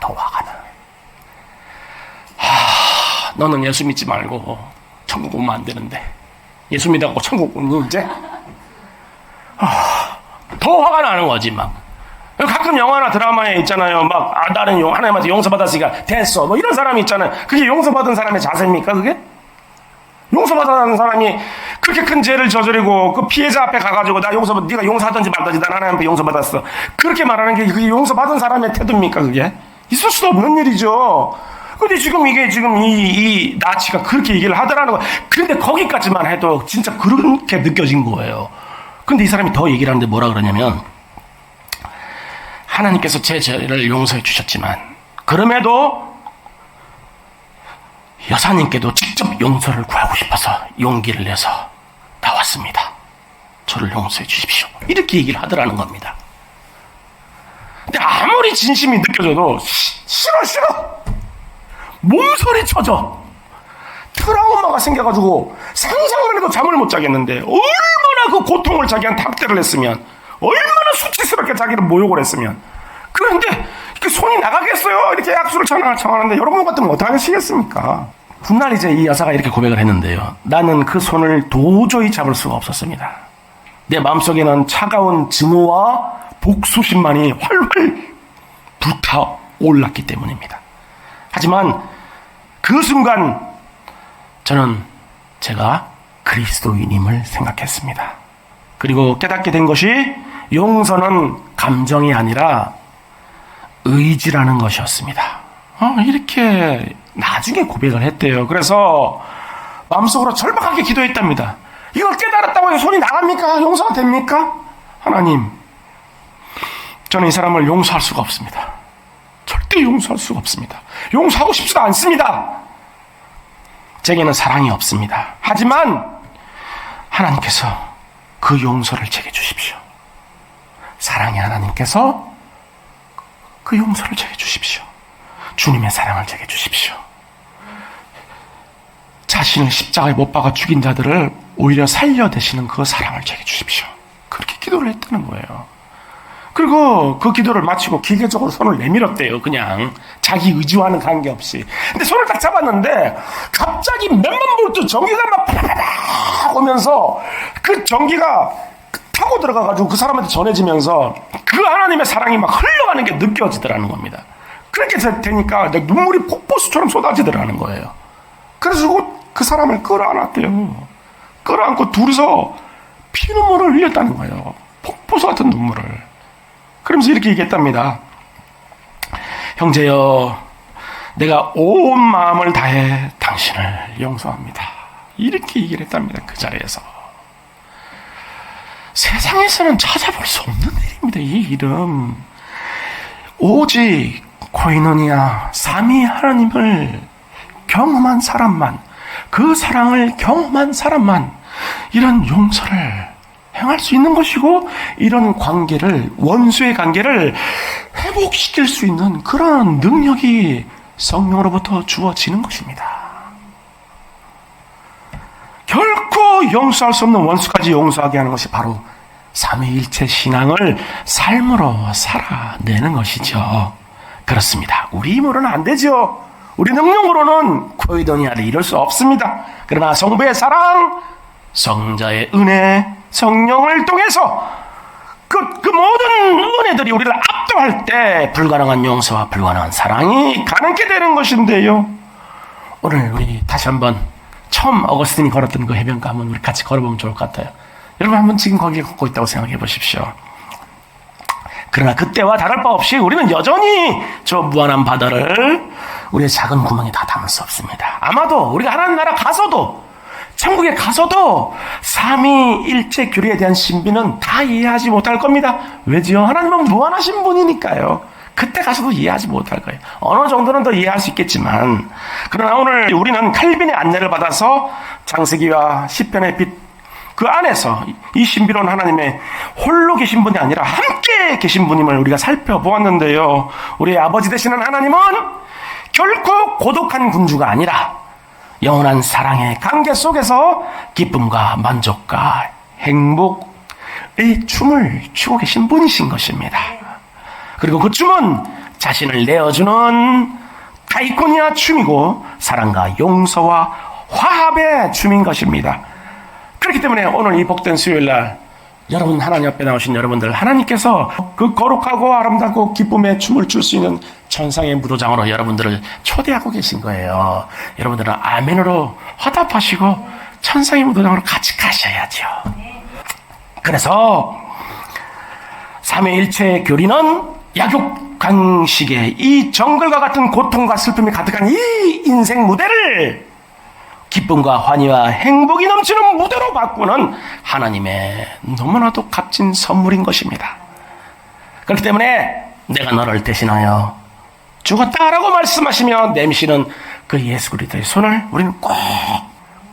너는 예수 믿지 말고 천국 오면 안 되는데 예수 믿어갖고 천국 오니 이제 더 화가 나는 거지. 막 가끔 영화나 드라마에 있잖아요. 막 나는 하나님한테 용서받았으니까 됐어, 뭐 이런 사람이 있잖아요. 그게 용서받은 사람의 자세입니까? 그게 용서받아라는 사람이 그렇게 큰 죄를 저지르고 그 피해자 앞에 가가지고 나 네가 용서하든지 말든지 난 하나님 앞에 용서받았어. 그렇게 말하는 게 그게 용서받은 사람의 태도입니까? 그게? 있을 수도 없는 일이죠. 근데 지금 이 나치가 그렇게 얘기를 하더라는 거. 그런데 거기까지만 해도 진짜 그렇게 느껴진 거예요. 근데 이 사람이 더 얘기를 하는데 뭐라 그러냐면 하나님께서 제 죄를 용서해 주셨지만 그럼에도 여사님께도 직접 용서를 구하고 싶어서 용기를 내서 나왔습니다. 저를 용서해 주십시오. 이렇게 얘기를 하더라는 겁니다. 근데 아무리 진심이 느껴져도 싫어 몸소리 쳐져. 트라우마가 생겨가지고 상상만 해도 잠을 못 자겠는데 얼마나 그 고통을 자기한테 학대를 했으면 얼마나 수치스럽게 자기를 모욕을 했으면 그런데 이렇게 손이 나가겠어요. 이렇게 약수를 청하는데 여러분 같으면 어떡하시겠습니까? 훗날 이제 이 여사가 이렇게 고백을 했는데요. 나는 그 손을 도저히 잡을 수가 없었습니다. 내 마음속에는 차가운 증오와 복수심만이 활활 불타올랐기 때문입니다. 하지만 그 순간 저는 제가 그리스도인임을 생각했습니다. 그리고 깨닫게 된 것이 용서는 감정이 아니라 의지라는 것이었습니다. 이렇게 나중에 고백을 했대요. 그래서 마음속으로 절박하게 기도했답니다. 이걸 깨달았다고 해서 손이 나갑니까? 용서가 됩니까? 하나님, 저는 이 사람을 용서할 수가 없습니다. 절대 용서할 수가 없습니다. 용서하고 싶지도 않습니다. 제게는 사랑이 없습니다. 하지만 하나님께서 그 용서를 제게 주십시오. 사랑의 하나님께서 그 용서를 제게 주십시오. 주님의 사랑을 제게 주십시오. 자신을 십자가에 못 박아 죽인 자들을 오히려 살려내시는 그 사랑을 제게 주십시오. 그렇게 기도를 했다는 거예요. 그리고 그 기도를 마치고 기계적으로 손을 내밀었대요. 그냥 자기 의지와는 관계없이. 근데 손을 딱 잡았는데 갑자기 몇만 볼트 전기가 막 파라파라 오면서 그 전기가 타고 들어가가지고 그 사람한테 전해지면서 그 하나님의 사랑이 막 흘러가는 게 느껴지더라는 겁니다. 그렇게 되니까 눈물이 폭포수처럼 쏟아지더라는 거예요. 그래서 그 사람을 끌어안았대요. 끌어안고 둘이서 피눈물을 흘렸다는 거예요. 폭포수 같은 눈물을. 그러면서 이렇게 얘기했답니다. 형제여, 내가 온 마음을 다해 당신을 용서합니다. 이렇게 얘기를 했답니다. 그 자리에서. 세상에서는 찾아볼 수 없는 일입니다. 이 이름. 오직 코이노니아 삼위 하나님을 경험한 사람만, 그 사랑을 경험한 사람만 이런 용서를 행할 수 있는 것이고, 이런 관계를, 원수의 관계를 회복시킬 수 있는 그런 능력이 성령으로부터 주어지는 것입니다. 결코 용서할 수 없는 원수까지 용서하게 하는 것이 바로 삼위일체 신앙을 삶으로 살아내는 것이죠. 그렇습니다. 우리 힘으로는 안 되죠. 우리 능력으로는 코이도니아를 이룰 수 없습니다. 그러나 성부의 사랑, 성자의 은혜, 성령을 통해서 그 모든 은혜들이 우리를 압도할 때 불가능한 용서와 불가능한 사랑이 가능하게 되는 것인데요. 오늘 우리 다시 한번 처음 어거스틴이 걸었던 그 해변가 한번 우리 같이 걸어보면 좋을 것 같아요. 여러분 한번 지금 거기에 걷고 있다고 생각해 보십시오. 그러나 그때와 다를 바 없이 우리는 여전히 저 무한한 바다를 우리의 작은 구멍에 다 담을 수 없습니다. 아마도 우리가 하나님 나라 가서도, 천국에 가서도 삼위일체 교리에 대한 신비는 다 이해하지 못할 겁니다. 왜지요? 하나님은 무한하신 분이니까요. 그때 가서도 이해하지 못할 거예요. 어느 정도는 더 이해할 수 있겠지만, 그러나 오늘 우리는 칼빈의 안내를 받아서 창세기와 시편의 빛 그 안에서 이 신비로운 하나님의 홀로 계신 분이 아니라 함께 계신 분임을 우리가 살펴보았는데요. 우리의 아버지 되시는 하나님은 결코 고독한 군주가 아니라 영원한 사랑의 관계 속에서 기쁨과 만족과 행복의 춤을 추고 계신 분이신 것입니다. 그리고 그 춤은 자신을 내어주는 다이코니아 춤이고 사랑과 용서와 화합의 춤인 것입니다. 그렇기 때문에 오늘 이 복된 수요일날 여러분, 하나님 앞에 나오신 여러분들, 하나님께서 그 거룩하고 아름답고 기쁨의 춤을 출 수 있는 천상의 무도장으로 여러분들을 초대하고 계신 거예요. 여러분들은 아멘으로 화답하시고 천상의 무도장으로 같이 가셔야죠. 그래서 삼위일체 교리는 약육강식의 이 정글과 같은 고통과 슬픔이 가득한 이 인생 무대를 기쁨과 환희와 행복이 넘치는 무대로 바꾸는 하나님의 너무나도 값진 선물인 것입니다. 그렇기 때문에 내가 너를 대신하여 죽었다라고 말씀하시며 내미시는 그 예수 그리스도의 손을 우리는 꼭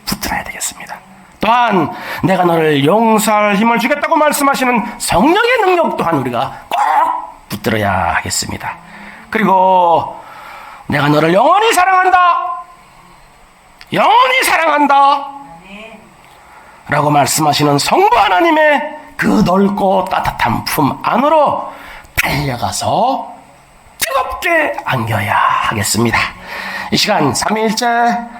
붙들어야 되겠습니다. 또한 내가 너를 용서할 힘을 주겠다고 말씀하시는 성령의 능력 또한 우리가 꼭 붙들어야 하겠습니다. 그리고 내가 너를 영원히 사랑한다, 영원히 사랑한다 라고 말씀하시는 성부 하나님의 그 넓고 따뜻한 품 안으로 달려가서 뜨겁게 안겨야 하겠습니다. 이 시간 삼위일체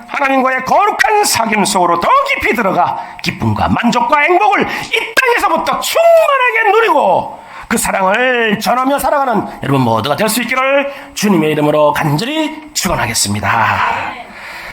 하나님과의 거룩한 사귐 속으로 더 깊이 들어가 기쁨과 만족과 행복을 이 땅에서부터 충만하게 누리고 그 사랑을 전하며 살아가는 여러분 모두가 될 수 있기를 주님의 이름으로 간절히 축원하겠습니다.